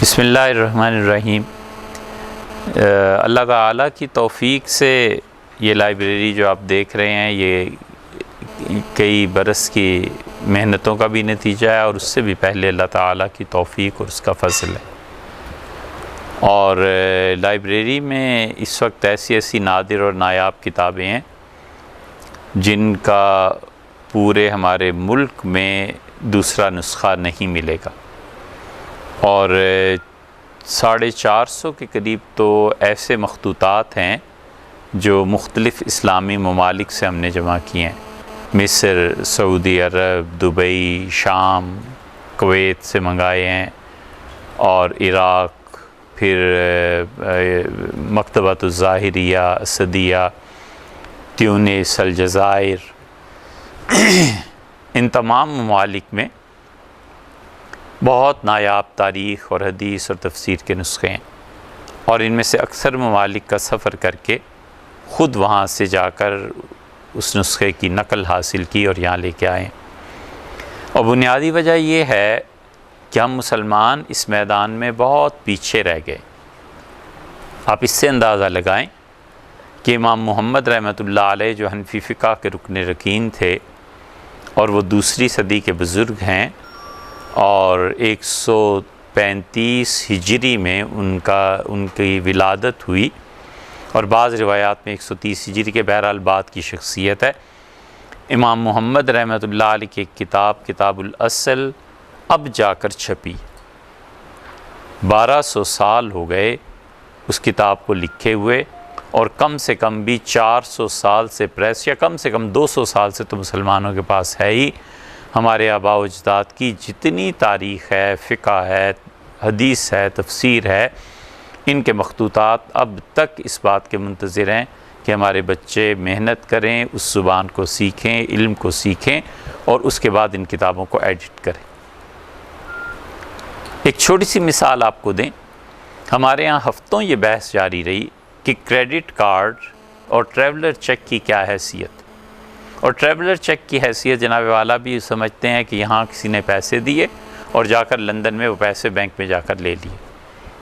بسم اللہ الرحمن الرحیم۔ اللہ تعالیٰ کی توفیق سے یہ لائبریری جو آپ دیکھ رہے ہیں یہ کئی برس کی محنتوں کا بھی نتیجہ ہے، اور اس سے بھی پہلے اللہ تعالیٰ کی توفیق اور اس کا فضل ہے۔ اور لائبریری میں اس وقت ایسی نادر اور نایاب کتابیں ہیں جن کا پورے ہمارے ملک میں دوسرا نسخہ نہیں ملے گا، اور 450 کے قریب تو ایسے مخطوطات ہیں جو مختلف اسلامی ممالک سے ہم نے جمع کیے ہیں۔ مصر، سعودی عرب، دبئی، شام، کویت سے منگائے ہیں، اور عراق، پھر مکتبۃ الظاہریہ، اسدیہ، تیونس، الجزائر، ان تمام ممالک میں بہت نایاب تاریخ اور حدیث اور تفسیر کے نسخے ہیں، اور ان میں سے اکثر ممالک کا سفر کر کے خود وہاں سے جا کر اس نسخے کی نقل حاصل کی اور یہاں لے کے آئے۔ اور بنیادی وجہ یہ ہے کہ ہم مسلمان اس میدان میں بہت پیچھے رہ گئے۔ آپ اس سے اندازہ لگائیں کہ امام محمد رحمۃ اللہ علیہ جو حنفی فقہ کے رکن رکین تھے، اور وہ دوسری صدی کے بزرگ ہیں، اور 135 ہجری میں ان کی ولادت ہوئی، اور بعض روایات میں 130 ہجری کے بہرحال بعد کی شخصیت ہے۔ امام محمد رحمۃ اللہ علیہ کی ایک کتاب الاصل اب جا کر چھپی۔ 1200 سال ہو گئے اس کتاب کو لکھے ہوئے، اور کم سے کم بھی 400 سال سے پریس، یا کم سے کم 200 سال سے تو مسلمانوں کے پاس ہے ہی۔ ہمارے آباء و اجداد کی جتنی تاریخ ہے، فقہ ہے، حدیث ہے، تفسیر ہے، ان کے مخطوطات اب تک اس بات کے منتظر ہیں کہ ہمارے بچے محنت کریں، اس زبان کو سیکھیں، علم کو سیکھیں، اور اس کے بعد ان کتابوں کو ایڈٹ کریں۔ ایک چھوٹی سی مثال آپ کو دیں، ہمارے ہاں ہفتوں یہ بحث جاری رہی کہ کریڈٹ کارڈ اور ٹریولر چیک کی کیا حیثیت، اور ٹریولر چیک کی حیثیت جناب والا بھی سمجھتے ہیں کہ یہاں کسی نے پیسے دیے اور جا کر لندن میں وہ پیسے بینک میں جا کر لے لیے۔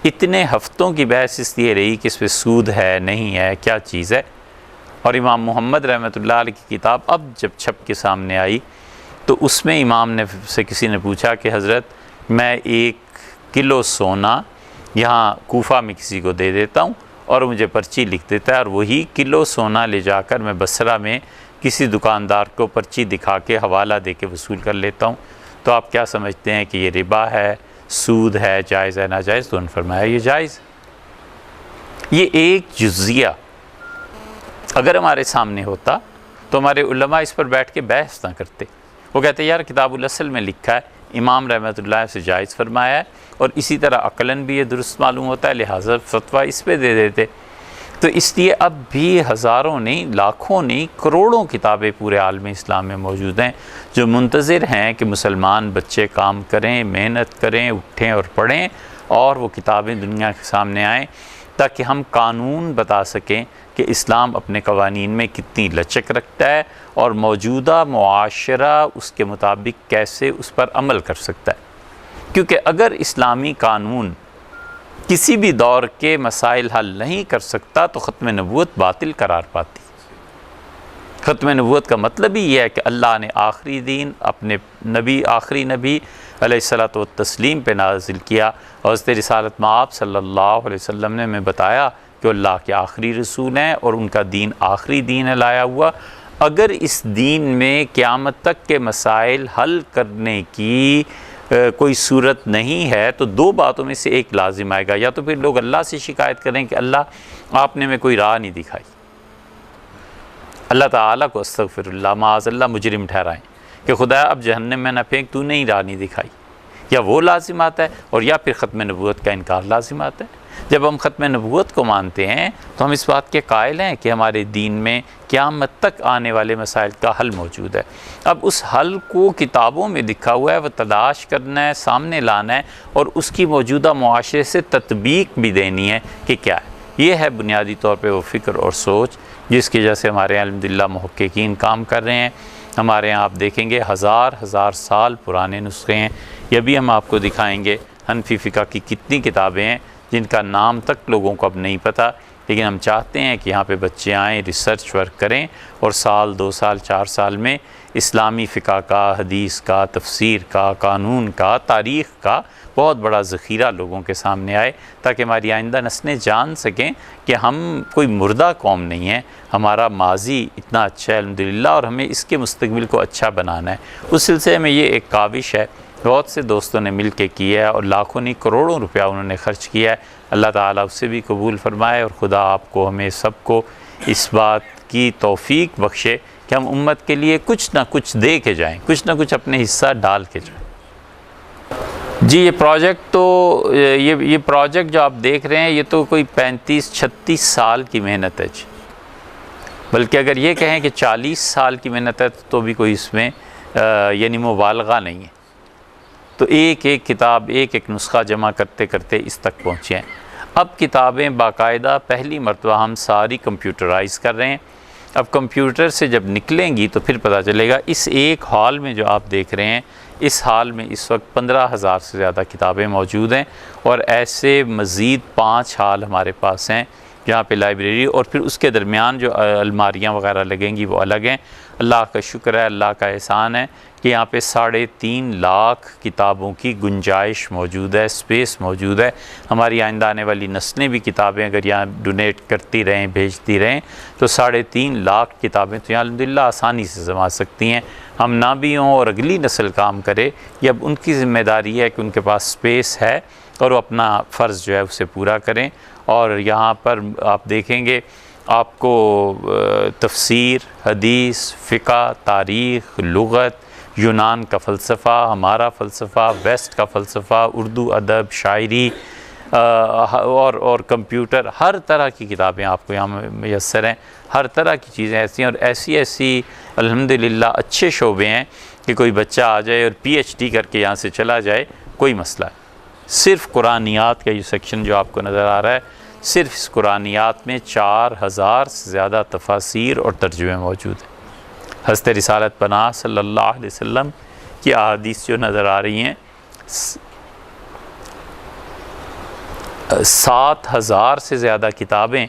اتنے ہفتوں کی بحث اس لیے رہی کہ اس پہ سود ہے نہیں ہے، کیا چیز ہے۔ اور امام محمد رحمۃ اللہ علیہ کی کتاب اب جب چھپ کے سامنے آئی تو اس میں امام نے سے کسی نے پوچھا کہ حضرت میں 1 کلو سونا یہاں کوفہ میں کسی کو دے دیتا ہوں اور مجھے پرچی لکھ دیتا ہے، اور وہی کلو سونا لے جا کر میں بصرہ میں کسی دکاندار کو پرچی دکھا کے حوالہ دے کے وصول کر لیتا ہوں، تو آپ کیا سمجھتے ہیں کہ یہ ربا ہے، سود ہے، جائز ہے، ناجائز؟ تو انہوں نے فرمایا یہ جائز۔ یہ ایک جزیہ اگر ہمارے سامنے ہوتا تو ہمارے علماء اس پر بیٹھ کے بحث نہ کرتے، وہ کہتے یار کتاب الاصل میں لکھا ہے، امام رحمۃ اللہ سے جائز فرمایا ہے، اور اسی طرح عقلاً بھی یہ درست معلوم ہوتا ہے، لہٰذا فتویٰ اس پہ دے دیتے۔ تو اس لیے اب بھی ہزاروں نہیں، لاکھوں نہیں، کروڑوں کتابیں پورے عالم اسلام میں موجود ہیں جو منتظر ہیں کہ مسلمان بچے کام کریں، محنت کریں، اٹھیں اور پڑھیں، اور وہ کتابیں دنیا کے سامنے آئیں تاکہ ہم قانون بتا سکیں کہ اسلام اپنے قوانین میں کتنی لچک رکھتا ہے، اور موجودہ معاشرہ اس کے مطابق کیسے اس پر عمل کر سکتا ہے۔ کیونکہ اگر اسلامی قانون کسی بھی دور کے مسائل حل نہیں کر سکتا تو ختم نبوت باطل قرار پاتی۔ ختم نبوت کا مطلب ہی یہ ہے کہ اللہ نے آخری دین اپنے آخری نبی علیہ الصلوۃ والتسلیم پہ نازل کیا، اور حضرت رسالت مآب صلی اللہ علیہ وسلم نے ہمیں بتایا کہ اللہ کے آخری رسول ہیں اور ان کا دین آخری دین ہے لایا ہوا۔ اگر اس دین میں قیامت تک کے مسائل حل کرنے کی کوئی صورت نہیں ہے تو 2 باتوں میں سے ایک لازم آئے گا، یا تو پھر لوگ اللہ سے شکایت کریں کہ اللہ آپ نے ہمیں کوئی راہ نہیں دکھائی، اللہ تعالیٰ کو استغفر اللہ معاذ اللہ مجرم ٹھہرائیں کہ خدا اب جہنم میں نہ پھینک، تو نے ہی راہ نہیں دکھائی، یا وہ لازم آتا ہے، اور یا پھر ختم نبوت کا انکار لازم آتا ہے۔ جب ہم ختم نبوت کو مانتے ہیں تو ہم اس بات کے قائل ہیں کہ ہمارے دین میں قیامت تک آنے والے مسائل کا حل موجود ہے۔ اب اس حل کو کتابوں میں لکھا ہوا ہے، وہ تلاش کرنا ہے، سامنے لانا ہے، اور اس کی موجودہ معاشرے سے تطبیق بھی دینی ہے کہ کیا ہے۔ یہ ہے بنیادی طور پہ وہ فکر اور سوچ جس کی وجہ سے ہمارے الحمدللہ محققین کام کر رہے ہیں۔ ہمارے یہاں آپ دیکھیں گے ہزار سال پرانے نسخے ہیں، یہ بھی ہم آپ کو دکھائیں گے۔ حنفی فقہ کی کتنی کتابیں ہیں جن کا نام تک لوگوں کو اب نہیں پتہ، لیکن ہم چاہتے ہیں کہ یہاں پہ بچے آئیں، ریسرچ ورک کریں، اور سال 2 سال 4 سال میں اسلامی فقہ کا، حدیث کا، تفسیر کا، قانون کا، تاریخ کا بہت بڑا ذخیرہ لوگوں کے سامنے آئے، تاکہ ہماری آئندہ نسلیں جان سکیں کہ ہم کوئی مردہ قوم نہیں ہیں، ہمارا ماضی اتنا اچھا ہے الحمدللہ، اور ہمیں اس کے مستقبل کو اچھا بنانا ہے۔ اس سلسلے میں یہ ایک کاوش ہے، بہت سے دوستوں نے مل کے کیا ہے، اور لاکھوں نہیں کروڑوں روپیہ انہوں نے خرچ کیا ہے۔ اللہ تعالیٰ اس سے بھی قبول فرمائے، اور خدا آپ کو، ہمیں سب کو اس بات کی توفیق بخشے کہ ہم امت کے لیے کچھ نہ کچھ دے کے جائیں، کچھ نہ کچھ اپنے حصہ ڈال کے جائیں۔ جی یہ پروجیکٹ تو یہ پروجیکٹ جو آپ دیکھ رہے ہیں یہ تو کوئی 35-36 سال کی محنت ہے جی، بلکہ اگر یہ کہیں کہ 40 سال کی محنت ہے تو بھی کوئی اس میں یعنی مبالغہ نہیں ہے۔ تو ایک ایک کتاب، ایک ایک نسخہ جمع کرتے کرتے اس تک پہنچے ہیں۔ اب کتابیں باقاعدہ پہلی مرتبہ ہم ساری کمپیوٹرائز کر رہے ہیں۔ اب کمپیوٹر سے جب نکلیں گی تو پھر پتہ چلے گا۔ اس ایک ہال میں جو آپ دیکھ رہے ہیں، اس ہال میں اس وقت 15,000 سے زیادہ کتابیں موجود ہیں، اور ایسے مزید 5 ہال ہمارے پاس ہیں جہاں پہ لائبریری، اور پھر اس کے درمیان جو الماریاں وغیرہ لگیں گی وہ الگ ہیں۔ اللہ کا شکر ہے، اللہ کا احسان ہے کہ یہاں پہ 3.5 لاکھ کتابوں کی گنجائش موجود ہے، سپیس موجود ہے۔ ہماری آئندہ آنے والی نسلیں بھی کتابیں اگر یہاں ڈونیٹ کرتی رہیں، بھیجتی رہیں، تو 3.5 لاکھ کتابیں تو یہاں الحمدللہ آسانی سے جما سکتی ہیں۔ ہم نہ بھی ہوں اور اگلی نسل کام کرے، یہ اب ان کی ذمہ داری ہے کہ ان کے پاس سپیس ہے اور وہ اپنا فرض جو ہے اسے پورا کریں۔ اور یہاں پر آپ دیکھیں گے آپ کو تفسیر، حدیث، فقہ، تاریخ، لغت، یونان کا فلسفہ، ہمارا فلسفہ، ویسٹ کا فلسفہ، اردو ادب، شاعری اور کمپیوٹر، ہر طرح کی کتابیں آپ کو یہاں میسر ہیں۔ ہر طرح کی چیزیں ایسی ہیں، اور ایسی الحمدللہ اچھے شعبے ہیں کہ کوئی بچہ آ جائے اور PhD کر کے یہاں سے چلا جائے، کوئی مسئلہ ہے۔ صرف قرآنیات کا یہ سیکشن جو آپ کو نظر آ رہا ہے، صرف اس قرآنیات میں 4000 سے زیادہ تفاسیر اور ترجمے موجود ہیں۔ حضرت رسالت پناہ صلی اللہ علیہ وسلم کی احادیث جو نظر آ رہی ہیں، 7000 سے زیادہ کتابیں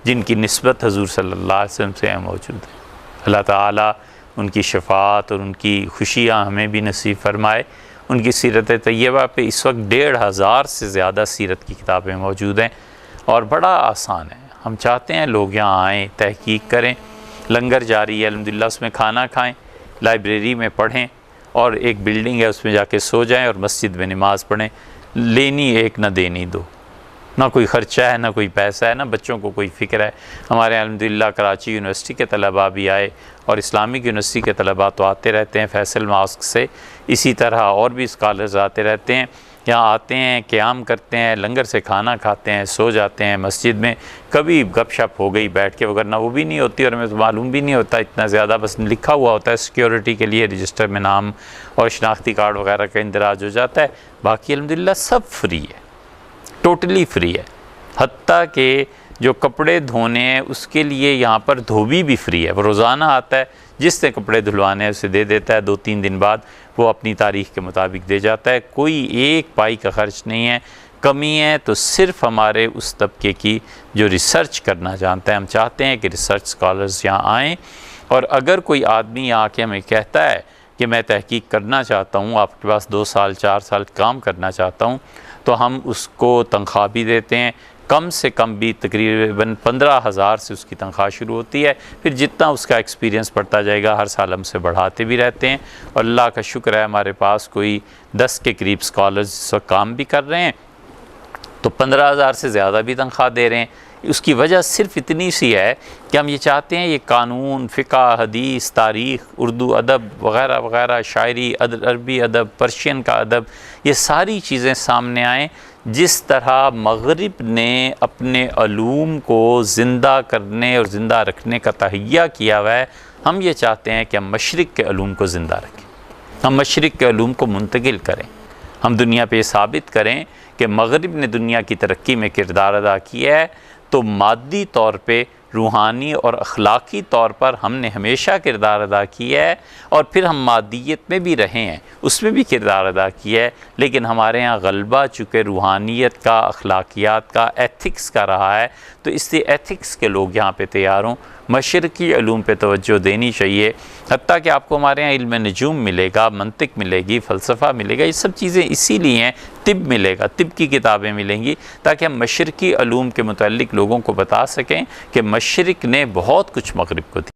جن کی نسبت حضور صلی اللہ علیہ وسلم سے موجود ہیں۔ اللہ تعالیٰ ان کی شفاعت اور ان کی خوشیاں ہمیں بھی نصیب فرمائے۔ ان کی سیرت طیبہ پہ اس وقت 1500 سے زیادہ سیرت کی کتابیں موجود ہیں، اور بڑا آسان ہے۔ ہم چاہتے ہیں لوگ یہاں آئیں، تحقیق کریں، لنگر جاری ہے الحمدللہ، اس میں کھانا کھائیں، لائبریری میں پڑھیں، اور ایک بلڈنگ ہے اس میں جا کے سو جائیں اور مسجد میں نماز پڑھیں۔ لینی ایک نہ دینی دو، نہ کوئی خرچہ ہے، نہ کوئی پیسہ ہے، نہ بچوں کو کوئی فکر ہے۔ ہمارے الحمدللہ کراچی یونیورسٹی کے طلباء بھی آئے، اور اسلامک یونیورسٹی کے طلباء تو آتے رہتے ہیں فیصل ماسک سے، اسی طرح اور بھی اسکالرز آتے رہتے ہیں۔ یہاں آتے ہیں، قیام کرتے ہیں، لنگر سے کھانا کھاتے ہیں، سو جاتے ہیں مسجد میں۔ کبھی گپ شپ ہو گئی بیٹھ کے، ورنہ وہ بھی نہیں ہوتی، اور ہمیں تو معلوم بھی نہیں ہوتا اتنا زیادہ، بس لکھا ہوا ہوتا ہے سیکیورٹی کے لیے، رجسٹر میں نام اور شناختی کارڈ وغیرہ کا اندراج ہو جاتا ہے۔ باقی الحمدللہ سب فری ہے، ٹوٹلی فری ہے۔ حتیٰ کہ جو کپڑے دھونے ہیں اس کے لیے یہاں پر دھوبی بھی فری ہے، وہ روزانہ آتا ہے، جس سے کپڑے دھلوانے ہیں اسے دے دیتا ہے، 2-3 دن بعد وہ اپنی تاریخ کے مطابق دے جاتا ہے۔ کوئی ایک پائی کا خرچ نہیں ہے۔ کمی ہے تو صرف ہمارے اس طبقے کی جو ریسرچ کرنا جانتا ہے۔ ہم چاہتے ہیں کہ ریسرچ اسکالرز یہاں آئیں، اور اگر کوئی آدمی آ کے ہمیں کہتا ہے کہ میں تحقیق کرنا چاہتا ہوں، آپ کے پاس 2 سال 4 سال کام کرنا چاہتا ہوں، تو ہم اس کو تنخواہ بھی دیتے ہیں۔ کم سے کم بھی تقریباً 15,000 سے اس کی تنخواہ شروع ہوتی ہے، پھر جتنا اس کا ایکسپیرینس بڑھتا جائے گا ہر سال ہم سے بڑھاتے بھی رہتے ہیں۔ اور اللہ کا شکر ہے ہمارے پاس کوئی 10 کے قریب اسکالرز اس وقت کام بھی کر رہے ہیں، تو 15,000 سے زیادہ بھی تنخواہ دے رہے ہیں۔ اس کی وجہ صرف اتنی سی ہے کہ ہم یہ چاہتے ہیں یہ قانون، فقہ، حدیث، تاریخ، اردو ادب وغیرہ وغیرہ، شاعری، عربی ادب، پرشین کا ادب، یہ ساری چیزیں سامنے آئیں۔ جس طرح مغرب نے اپنے علوم کو زندہ کرنے اور زندہ رکھنے کا تہیہ کیا ہوا ہے، ہم یہ چاہتے ہیں کہ ہم مشرق کے علوم کو زندہ رکھیں، ہم مشرق کے علوم کو منتقل کریں، ہم دنیا پہ یہ ثابت کریں کہ مغرب نے دنیا کی ترقی میں کردار ادا کیا ہے، تو مادی طور پہ روحانی اور اخلاقی طور پر ہم نے ہمیشہ کردار ادا کیا ہے، اور پھر ہم مادیت میں بھی رہے ہیں، اس میں بھی کردار ادا کیا ہے، لیکن ہمارے ہاں غلبہ چونکہ روحانیت کا، اخلاقیات کا، ایتھکس کا رہا ہے، تو اس لیے ایتھکس کے لوگ یہاں پہ تیار ہوں۔ مشرقی علوم پہ توجہ دینی چاہیے، حتیٰ کہ آپ کو ہمارے ہاں علم نجوم ملے گا، منطق ملے گی، فلسفہ ملے گا، یہ سب چیزیں اسی لیے ہیں۔ طب ملے گا، طب کی کتابیں ملیں گی، تاکہ ہم مشرقی علوم کے متعلق لوگوں کو بتا سکیں کہ مشرق نے بہت کچھ مغرب کو دیا۔